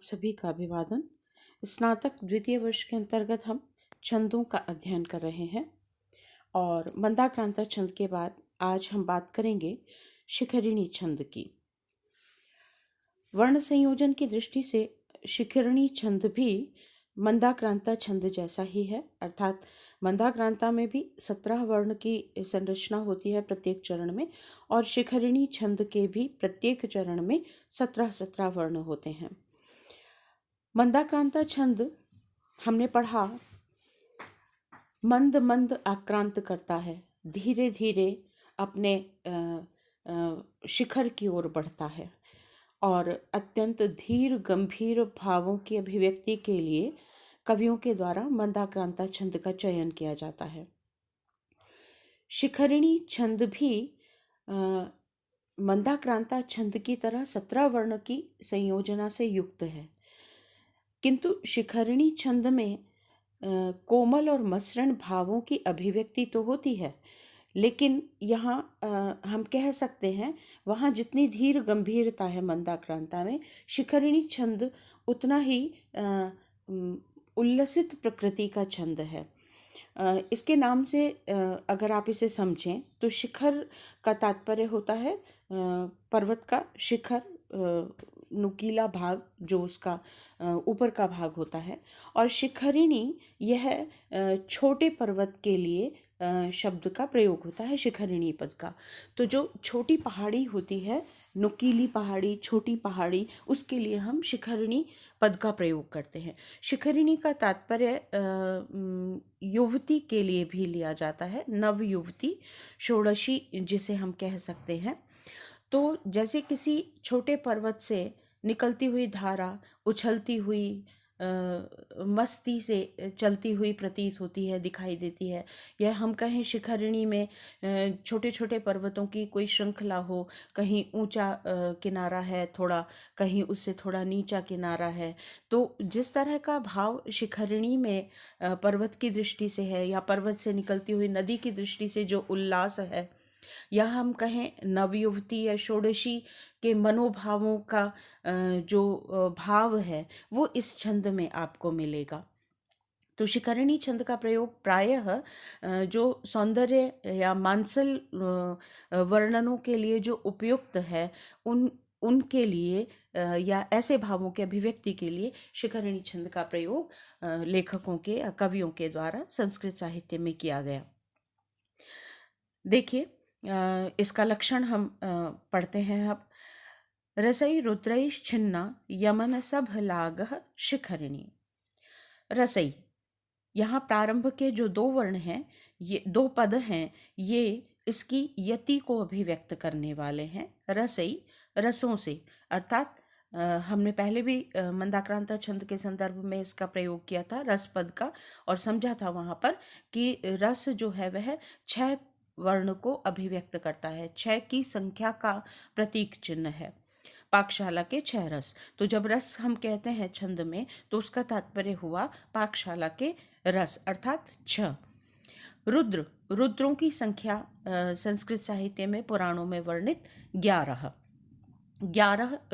सभी का अभिवादन। स्नातक द्वितीय वर्ष के अंतर्गत हम छंदों का अध्ययन कर रहे हैं और मंदाक्रांता छंद के बाद आज हम बात करेंगे शिखरिणी छंद की। वर्ण संयोजन की दृष्टि से शिखरिणी छंद भी मंदाक्रांता छंद जैसा ही है, अर्थात मंदाक्रांता में भी 17 वर्ण की संरचना होती है प्रत्येक चरण में, और शिखरिणी छंद के भी प्रत्येक चरण में 17 वर्ण होते हैं। मंदाक्रांता छंद हमने पढ़ा मंद मंद आक्रांत करता है, धीरे धीरे अपने शिखर की ओर बढ़ता है और अत्यंत धीर गंभीर भावों की अभिव्यक्ति के लिए कवियों के द्वारा मंदाक्रांता छंद का चयन किया जाता है। शिखरिणी छंद भी मंदाक्रांता छंद की तरह 17 वर्ण की संयोजना से युक्त है, किंतु शिखरिणी छंद में कोमल और मसृण भावों की अभिव्यक्ति तो होती है, लेकिन यहाँ हम कह सकते हैं वहाँ जितनी धीर गंभीरता है मंदाक्रांता में, शिखरिणी छंद उतना ही उल्लसित प्रकृति का छंद है। इसके नाम से अगर आप इसे समझें तो शिखर का तात्पर्य होता है पर्वत का शिखर, नुकीला भाग जो उसका ऊपर का भाग होता है, और शिखरिणी यह छोटे पर्वत के लिए शब्द का प्रयोग होता है शिखरिणी पद का। तो जो छोटी पहाड़ी होती है, नुकीली पहाड़ी, छोटी पहाड़ी, उसके लिए हम शिखरिणी पद का प्रयोग करते हैं। शिखरिणी का तात्पर्य युवती के लिए भी लिया जाता है, नव युवती, षोडशी जिसे हम कह सकते हैं। तो जैसे किसी छोटे पर्वत से निकलती हुई धारा उछलती हुई मस्ती से चलती हुई प्रतीत होती है, दिखाई देती है, या हम कहें शिखरिणी में छोटे छोटे पर्वतों की कोई श्रृंखला हो, कहीं ऊंचा किनारा है थोड़ा, कहीं उससे थोड़ा नीचा किनारा है। तो जिस तरह का भाव शिखरिणी में पर्वत की दृष्टि से है, या पर्वत से निकलती हुई नदी की दृष्टि से जो उल्लास है, या हम कहें नवयुवती या षोडशी के मनोभावों का जो भाव है, वो इस छंद में आपको मिलेगा। तो शिखरिणी छंद का प्रयोग प्रायः जो सौंदर्य या मांसल वर्णनों के लिए जो उपयुक्त है, उनके लिए या ऐसे भावों के अभिव्यक्ति के लिए शिखरिणी छंद का प्रयोग लेखकों के, कवियों के द्वारा संस्कृत साहित्य में किया गया। देखिए, इसका लक्षण हम पढ़ते हैं अब। रसई रुद्रैश छिन्ना यमन सभ लागह शिखरिणी। रसई, यहाँ प्रारंभ के जो 2 वर्ण हैं, ये 2 पद हैं, ये इसकी यति को अभिव्यक्त करने वाले हैं। रसई, रसों से, अर्थात हमने पहले भी मंदाक्रांता छंद के संदर्भ में इसका प्रयोग किया था रस पद का, और समझा था वहाँ पर कि रस जो है वह 6 वर्ण को अभिव्यक्त करता है, 6 की संख्या का प्रतीक चिन्ह है। पाकशाला के 6 रस। तो जब रस हम कहते हैं छंद में, तो उसका तात्पर्य हुआ पाकशाला के रस, अर्थात 6। रुद्र, रुद्रों की संख्या संस्कृत साहित्य में पुराणों में वर्णित 11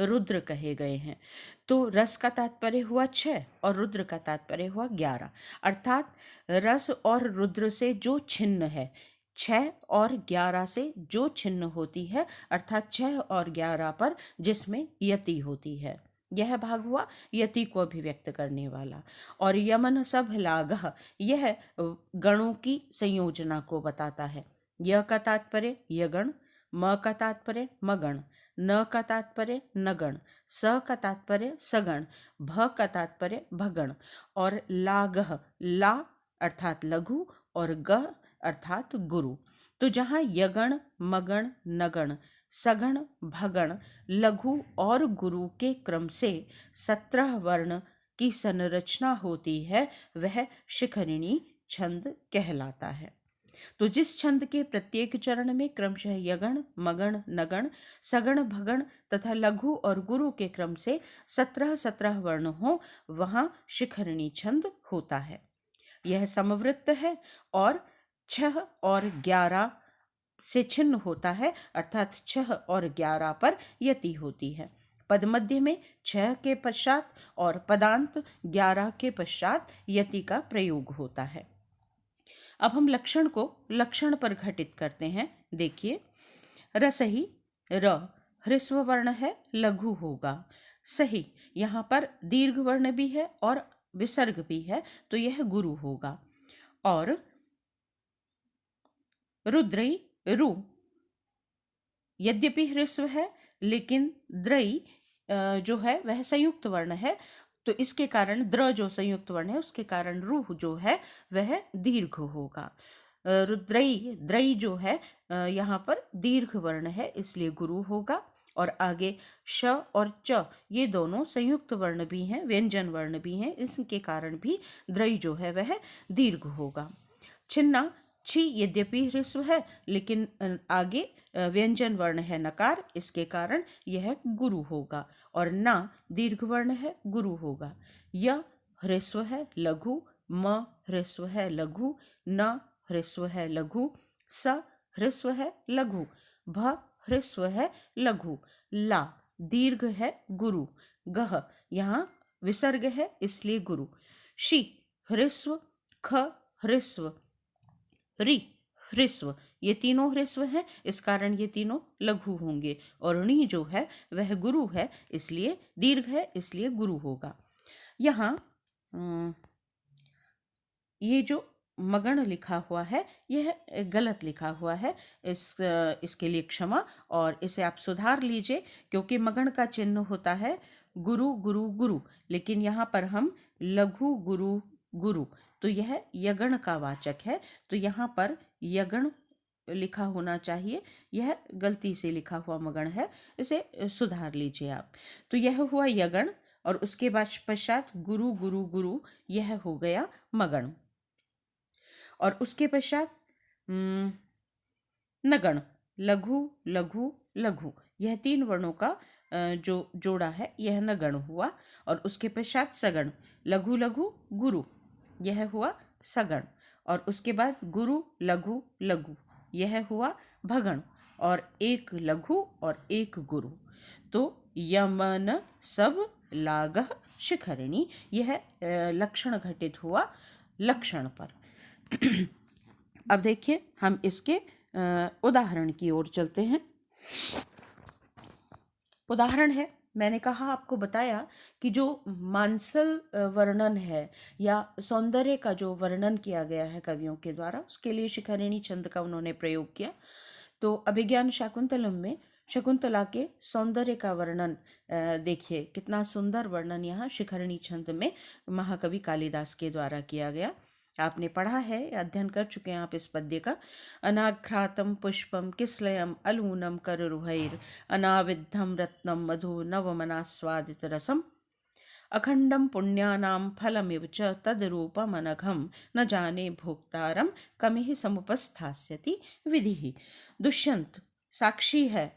रुद्र कहे गए हैं। तो रस का तात्पर्य हुआ 6 और रुद्र का तात्पर्य हुआ 11, अर्थात रस और रुद्र से जो छिन्न है, 6 और 11 से जो छिन्न होती है, अर्थात 6 और 11 पर जिसमें यति होती है, यह भाग हुआ यति को अभिव्यक्त करने वाला। और यमन सब लागह, यह गणों की संयोजना को बताता है। य का तात्पर्य यगण, म का तात्पर्य मगण, न का तात्पर्य नगण, स का तात्पर्य सगण, भ का तात्पर्य भगण, और लागह, ला अर्थात लघु और ग अर्थात गुरु। तो जहाँ यगण, मगण, नगण, सगण, भगण, लघु और गुरु के क्रम से 17 वर्ण की संरचना होती है, वह शिखरिणी छंद कहलाता है। तो जिस छंद के प्रत्येक चरण में क्रमशः यगण, मगण, नगण, सगण, भगण तथा लघु और गुरु के क्रम से 17 वर्ण हो, वहाँ शिखरिणी छंद होता है। यह समवृत्त है और 6 और 11 से छिन्न होता है, अर्थात 6 और 11 पर यति होती है। पद मध्य में 6 के पश्चात और पदांत 11 के पश्चात यति का प्रयोग होता है। अब हम लक्षण को लक्षण पर घटित करते हैं। देखिए, रसही, र ह्रस्व वर्ण है, लघु होगा। सही, यहाँ पर दीर्घ वर्ण भी है और विसर्ग भी है, तो यह गुरु होगा। और रुद्रई, रु यद्यपि ह्रस्व है, लेकिन द्रई जो है वह संयुक्त वर्ण है, तो इसके कारण द्र जो संयुक्त वर्ण है उसके कारण रूह जो है वह दीर्घ होगा। रुद्रई, द्रई जो है यहाँ पर दीर्घ वर्ण है, इसलिए गुरु होगा। और आगे श और च ये दोनों संयुक्त वर्ण भी हैं, व्यंजन वर्ण भी हैं, इसके कारण भी द्रई जो है वह दीर्घ होगा। छिन्ना, छी यद्यपि ह्रस्व है, लेकिन आगे व्यंजन वर्ण है नकार, इसके कारण यह गुरु होगा। और ना दीर्घ वर्ण है, गुरु होगा। य ह्रस्व है, लघु। म ह्रस्व है, लघु। न ह्रस्व है, लघु। स ह्रस्व है, लघु। भ ह्रस्व है, लघु। ला दीर्घ है, गुरु। गह यहाँ विसर्ग है, इसलिए गुरु। शी ह्रस्व, ख ह्रस्व, रि ह्रस्व, ये तीनों ह्रस्व हैं, इस कारण ये तीनों लघु होंगे। और णी जो है वह गुरु है, इसलिए दीर्घ है, इसलिए गुरु होगा। यहाँ ये जो मगण लिखा हुआ है यह गलत लिखा हुआ है, इसके लिए क्षमा, और इसे आप सुधार लीजिए, क्योंकि मगण का चिन्ह होता है गुरु गुरु गुरु, लेकिन यहाँ पर हम लघु गुरु गुरु, तो यह यगण का वाचक है, तो यहाँ पर यगण लिखा होना चाहिए, यह गलती से लिखा हुआ मगण है, इसे सुधार लीजिए आप। तो यह हुआ यगण, और उसके बाद पश्चात गुरु गुरु गुरु, यह हो गया मगण। और उसके पश्चात नगण, लघु लघु लघु, यह 3 वर्णों का जो जोड़ा है यह नगण हुआ। और उसके पश्चात सगण, लघु लघु गुरु, यह हुआ सगण। और उसके बाद गुरु लघु लघु, यह हुआ भगण। और एक लघु और एक गुरु, तो यमन सब लागह शिखरिणी, यह लक्षण घटित हुआ लक्षण पर। अब देखिए, हम इसके उदाहरण की ओर चलते हैं। उदाहरण है, मैंने कहा, आपको बताया कि जो मानसल वर्णन है या सौंदर्य का जो वर्णन किया गया है कवियों के द्वारा, उसके लिए शिखरिणी छंद का उन्होंने प्रयोग किया। तो अभिज्ञान शाकुंतलम में शकुंतला के सौंदर्य का वर्णन देखिए, कितना सुंदर वर्णन यहाँ शिखरिणी छंद में महाकवि कालिदास के द्वारा किया गया। आपने पढ़ा है, अध्ययन कर चुके हैं आप इस पद्य का। अनाघ्रातम पुष्पम किस्लयम अलूनम कररुहैर अनाविद्धम रत्नम मधु नवमनास्वादित रसम अखंडम पुण्यानाम फलमिव च तद्रूपमनघम न जाने भोक्तारम कमिहि समुपस्थास्यति विधि। दुष्यंत साक्षी है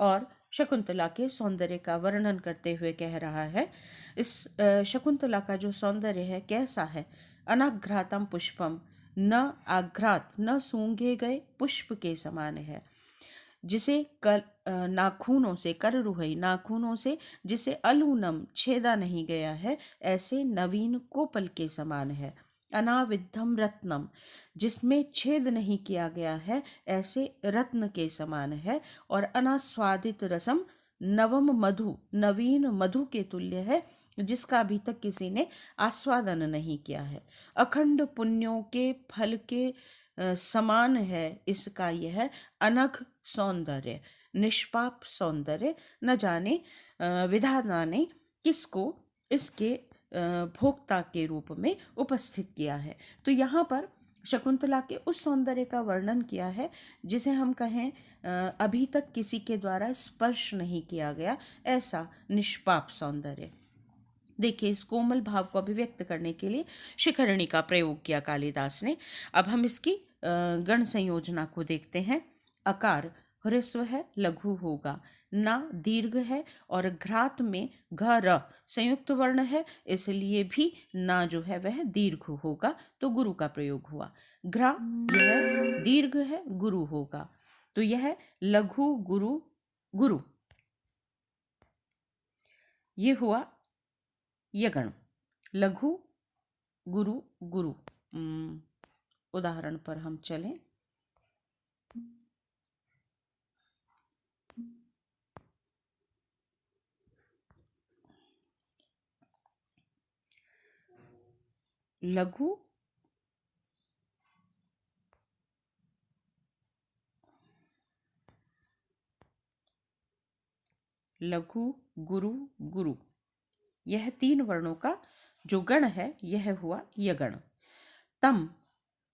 और शकुंतला के सौंदर्य का वर्णन करते हुए कह रहा है, इस शकुंतला का जो सौंदर्य है कैसा है। अनाघ्रातम पुष्पम, न आघ्रात, न सूंघे गए पुष्प के समान है, जिसे नाखूनों से, कररुहई नाखूनों से जिसे अलूनम छेदा नहीं गया है, ऐसे नवीन कोपल के समान है। अनाविद्धम रत्नम, जिसमें छेद नहीं किया गया है, ऐसे रत्न के समान है। और अनास्वादित रसम, नवम मधु, नवीन मधु के तुल्य है, जिसका अभी तक किसी ने आस्वादन नहीं किया है। अखंड पुण्यों के फल के समान है इसका यह अनघ सौंदर्य, निष्पाप सौंदर्य। न जाने विधाता ने किसको इसके भोक्ता के रूप में उपस्थित किया है। तो यहाँ पर शकुंतला के उस सौंदर्य का वर्णन किया है जिसे हम कहें अभी तक किसी के द्वारा स्पर्श नहीं किया गया, ऐसा निष्पाप सौंदर्य। देखिए, इस कोमल भाव को अभिव्यक्त करने के लिए शिखरिणी का प्रयोग किया कालिदास ने। अब हम इसकी गण संयोजना को देखते हैं। अकार ह्रस्व है, लघु होगा। ना दीर्घ है और घ्रात में घ र संयुक्त वर्ण है, इसलिए भी ना जो है वह दीर्घ होगा, तो गुरु का प्रयोग हुआ। घ्रा यह दीर्घ है, गुरु होगा, तो यह लघु गुरु गुरु। ये हुआ यगण। लघु गुरु गुरु। उदाहरण पर हम चलें। लघु लघु गुरु गुरु, यह 3 वर्णों का जो गण है यह हुआ यगण। तम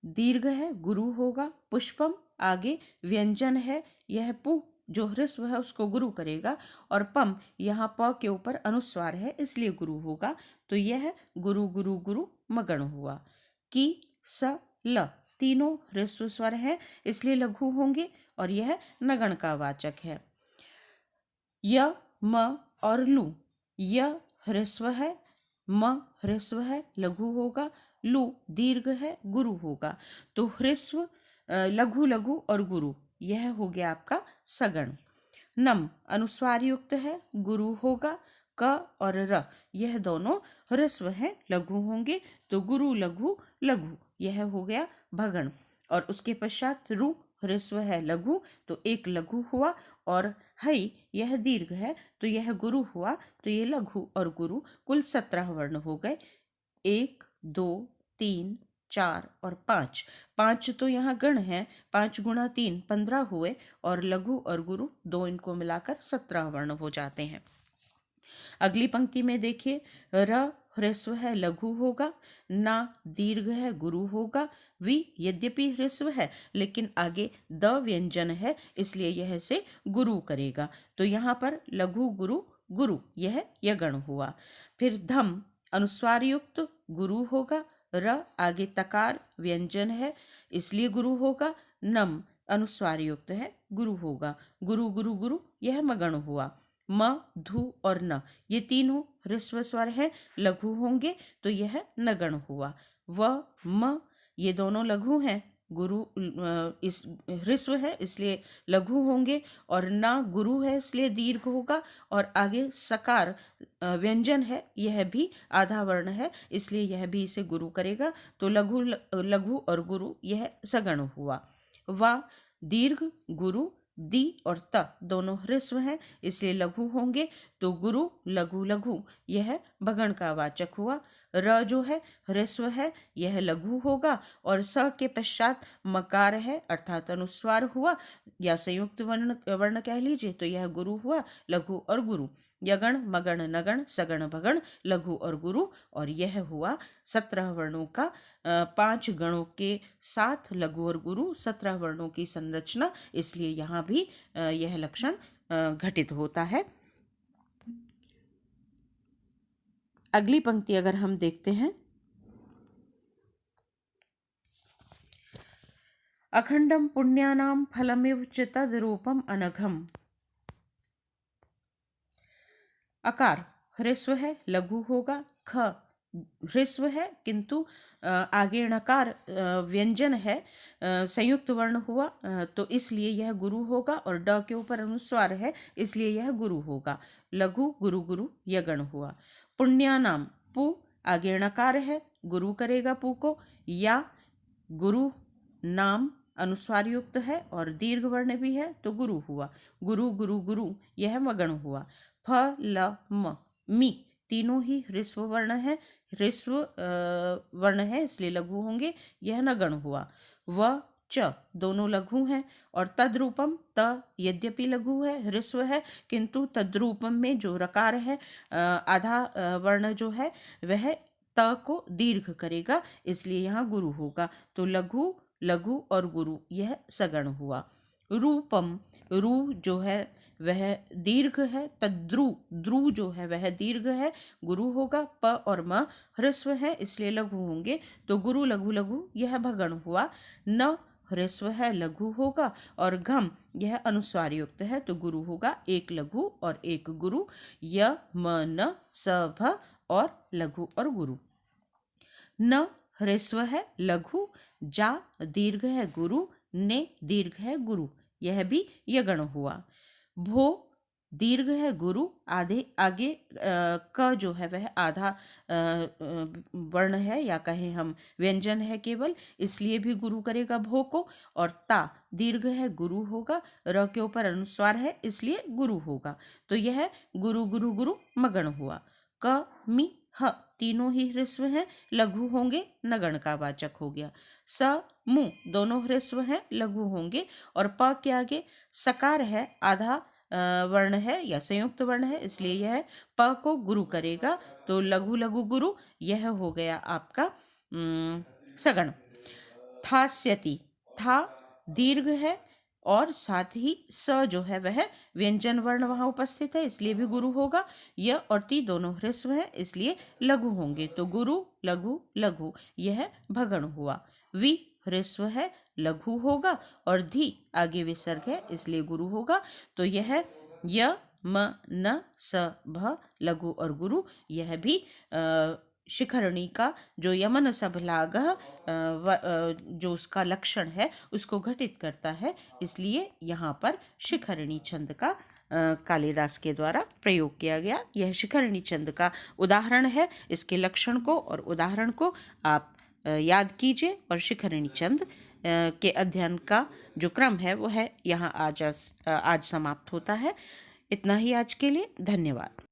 दीर्घ है, गुरु होगा। पुष्पम आगे व्यंजन है, यह पु जो ह्रस्व है उसको गुरु करेगा। और पम यहाँ प के ऊपर अनुस्वार है इसलिए गुरु होगा। तो यह गुरु गुरु गुरु मगण हुआ। की स ल तीनों ह्रस्व स्वर हैं इसलिए लघु होंगे और यह नगण का वाचक है। य म और लू, य ह्रस्व है, म ह्रस्व है, लघु होगा। लू दीर्घ है, गुरु होगा। तो ह्रस्व लघु लघु और गुरु यह हो गया आपका सगण। नम अनुस्वार युक्त है, गुरु होगा। क और र यह दोनों ह्रस्व हैं, लघु होंगे। तो गुरु लघु लघु यह हो गया भगण। और उसके पश्चात रु ह्रस्व है, लघु, तो एक लघु हुआ। और हई यह दीर्घ है तो यह गुरु हुआ। तो ये लघु और गुरु कुल 17 वर्ण हो गए। 1 2 3 4 और 5, 5 तो यहाँ गण है। 5 गुणा 3 15 हुए और लघु और गुरु 2 इनको मिलाकर 17 वर्ण हो जाते हैं। अगली पंक्ति में देखिए, र ह्रस्व है, लघु होगा। ना दीर्घ है, गुरु होगा। वी यद्यपि ह्रस्व है लेकिन आगे द व्यंजन है इसलिए यह से गुरु करेगा। तो यहाँ पर लघु गुरु गुरु यह यगण हुआ। फिर धम अनुस्वार युक्त गुरु होगा। र आगे तकार व्यंजन है इसलिए गुरु होगा। नम अनुस्वार युक्त है, गुरु होगा। गुरु गुरु गुरु यह मगण हुआ। म धु और न ये तीनों ह्रस्व स्वर हैं, लघु होंगे तो यह नगण हुआ। व म ये दोनों लघु हैं, गुरु इस ह्रस्व है इसलिए लघु होंगे। और ना गुरु है इसलिए दीर्घ होगा। और आगे सकार व्यंजन है, यह भी आधा वर्ण है इसलिए यह भी इसे गुरु करेगा। तो लघु लघु और गुरु यह सगण हुआ। वा दीर्घ गुरु, दी और त दोनों ह्रस्व हैं इसलिए लघु होंगे। तो गुरु लघु लघु यह भगण का वाचक हुआ। र जो है ह्रस्व है यह लघु होगा। और स के पश्चात मकार है अर्थात अनुस्वार हुआ या संयुक्त वर्ण वर्ण कह लीजिए तो यह गुरु हुआ। लघु और गुरु यगण मगण नगण सगण भगण लघु और गुरु। और यह हुआ 17 वर्णों का 5 गणों के साथ लघु और गुरु 17 वर्णों की संरचना। इसलिए यहाँ भी यह लक्षण घटित होता है। अगली पंक्ति अगर हम देखते हैं, अखंडम पुण्यानाम फलमिव च तद रूपम अनघम। अकार ह्रस्व है, लघु होगा। ख ह्रस्व है किंतु आगे णकार व्यंजन है, संयुक्त वर्ण हुआ तो इसलिए यह गुरु होगा। और ड के ऊपर अनुस्वार है इसलिए यह गुरु होगा। लघु गुरु गुरु यगण हुआ। पुण्यानाम पु आगे णकार है, गुरु करेगा पु को। या गुरु नाम अनुस्वार युक्त है और दीर्घ वर्ण भी है तो गुरु हुआ। गुरु गुरु गुरु यह मगण हुआ। फ ल म मी तीनों ही ह्रस्व वर्ण है, ह्रस्व वर्ण है इसलिए लघु होंगे, यह नगण हुआ। व च दोनों लघु हैं। और तद्रूपम त यद्यपि लघु है, ह्रस्व है किंतु तद्रूपम में जो रकार है आधा वर्ण जो है वह त को दीर्घ करेगा इसलिए यहाँ गुरु होगा। तो लघु लघु और गुरु यह सगण हुआ। रूपम रू जो है वह दीर्घ है। तद्रु द्रु जो है वह दीर्घ है, गुरु होगा। प और म ह्रस्व है इसलिए लघु होंगे। तो गुरु लघु लघु यह भगण हुआ। न ह्रस्व है, लघु होगा। और घम यह अनुस्वार युक्त है तो गुरु होगा। एक लघु और एक गुरु। य म न स भ और लघु और गुरु। न ह्रस्व है, लघु। जा दीर्घ है, गुरु। ने दीर्घ है, गुरु। यह भी यगण हुआ। भो दीर्घ है गुरु, आधे आगे क जो है वह आधा वर्ण है या कहें हम व्यंजन है केवल, इसलिए भी गुरु करेगा भो को। और ता दीर्घ है गुरु होगा, र के ऊपर अनुस्वार है इसलिए गुरु होगा। तो यह गुरु गुरु गुरु मगन हुआ। क मी ह तीनों ही ह्रस्व हैं, लघु होंगे, नगण का वाचक हो गया। स मु दोनों ह्रस्व हैं, लघु होंगे। और प के आगे सकार है, आधा वर्ण है या संयुक्त वर्ण है, इसलिए यह प को गुरु करेगा। तो लघु लघु गुरु यह हो गया आपका सगण। थास्यति था दीर्घ है और साथ ही स जो है वह व्यंजन वर्ण वहां उपस्थित है, इसलिए भी गुरु होगा। य और ती दोनों ह्रस्व है, इसलिए लघु होंगे। तो गुरु लघु लघु यह भगण हुआ। वि ह्रस्व है, लघु होगा। और धी आगे विसर्ग है, इसलिए गुरु होगा। तो यह य म न स भ लघु और गुरु यह भी शिखरणी का जो यमन सभलाग जो उसका लक्षण है उसको घटित करता है, इसलिए यहाँ पर शिखरणी छंद का कालिदास के द्वारा प्रयोग किया गया। यह शिखरणी छंद का उदाहरण है। इसके लक्षण को और उदाहरण को आप याद कीजिए और शिखरणी छंद के अध्ययन का जो क्रम है वो है यहाँ आज समाप्त होता है। इतना ही आज के लिए, धन्यवाद।